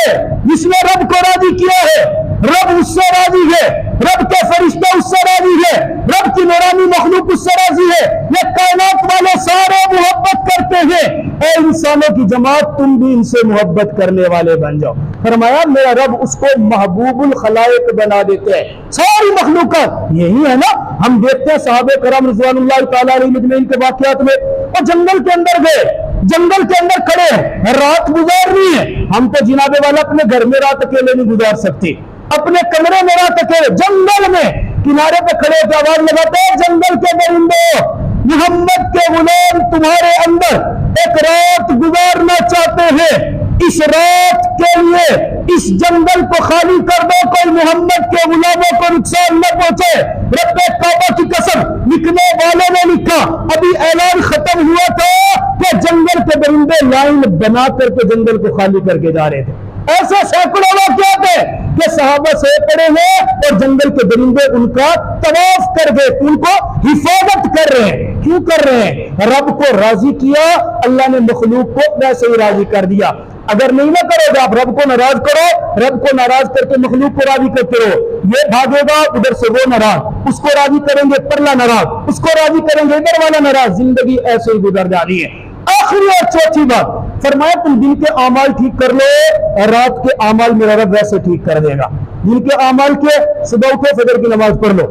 ہے جس نے رب کو راضی کیا ہے، رب اس سے راضی ہے، رب کے فرشتے اس سے راضی ہے، رب کی نورانی مخلوق اس سے راضی ہے، یہ کائنات والے سارے محبت کرتے ہیں۔ اے انسانوں کی جماعت، تم بھی ان سے محبت کرنے والے بن جاؤ۔ فرمایا میرا رب اس کو محبوب الخلائق بنا دیتے ہیں، ساری مخلوقات۔ یہی ہے نا، ہم دیکھتے ہیں صحابہ کرام رضوان اللہ تعالیٰ علیہ اجمعین کے واقعات میں، وہ جنگل کے اندر گئے، جنگل کے اندر کھڑے ہیں، رات گزارنی ہے۔ ہم تو جناب والا اپنے گھر میں رات اکیلے نہیں گزار سکتے، اپنے کمرے میں رات اکیلے، جنگل میں کنارے پہ کھڑے ہو کے آواز لگاتے ہیں، جنگل کے درندوں، محمد کے غلام تمہارے اندر ایک رات گزارنا چاہتے ہیں، اس رات کے لیے اس جنگل کو خالی کر دو، کوئی محمد کے غلاموں کو نقصان نہ پہنچے۔ رب کعبہ کی قسم، لکھنے والوں نے لکھا، ابھی اعلان ختم ہوا تھا کہ جنگل کے درندے لائن بنا کر کے جنگل کو خالی کر کے جا رہے تھے۔ ایسے سینکڑوں واقعات ہیں کہ صحابہ سے پڑے ہیں اور جنگل کے درندے ان کا طواف کر گئے، ان کو حفاظت کر رہے ہیں۔ کیوں کر رہے ہیں؟ رب کو راضی کیا، اللہ نے مخلوق کو ویسے ہی راضی کر دیا۔ اگر نہیں نہ کرو گے، آپ رب کو ناراض کرو، رب کو ناراض کر کے مخلوق کو راضی کرتے رہو، یہ بھاگے گا ادھر سے وہ ناراض، اس کو راضی کریں گے پرلا ناراض، اس کو راضی کریں گے ادھر والا ناراض، زندگی ایسے ہی گزر جا رہی ہے۔ آخری اور چوتھی بات فرمایا، تم دن کے اعمال ٹھیک کر لو اور رات کے اعمال میرا رب ویسے ٹھیک کر دے گا۔ دن کے اعمال کے، صبح اٹھو فجر کی نماز پڑھ لو،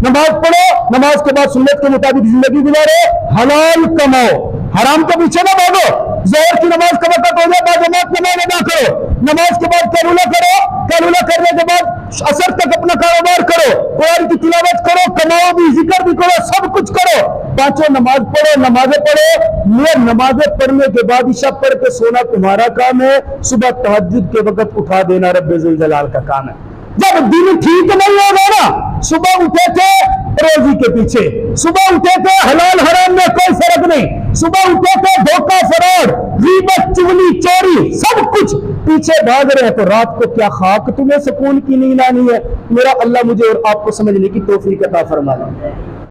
نماز پڑھو، نماز کے بعد سنت کے مطابق زندگی گزارو، حلال کماؤ، حرام کے پیچھے نہ بھاگو۔ ظہر کی نماز کا وقت ہو جائے باجماعت نماز ادا کرو، نماز کے بعد قیلولہ کرو، قیلولہ کرنے کے بعد عصر تک اپنا کاروبار کرو، قرآن کی تلاوت کرو، کماؤ بھی، ذکر بھی کرو، سب کچھ کرو، پانچوں نماز پڑھو، نمازیں پڑھو۔ یہ نمازیں پڑھنے کے بعد عشاء پڑھ کے سونا تمہارا کام ہے، صبح تہجد کے وقت اٹھا دینا رب ذوالجلال کا کام ہے۔ جب دن ٹھیک نہیں ہوگا نا، صبح اٹھے تھے روزی کے پیچھے، صبح اٹھے تھے حلال حرام میں کوئی فرق نہیں، صبح اٹھے تھے دھوکہ فراڈ غیبت چغلی چوری سب کچھ پیچھے بھاگ رہے ہیں، تو رات کو کیا خاک تمہیں سکون کی نیند آنی ہے؟ میرا اللہ مجھے اور آپ کو سمجھنے کی توفیق عطا فرمائے۔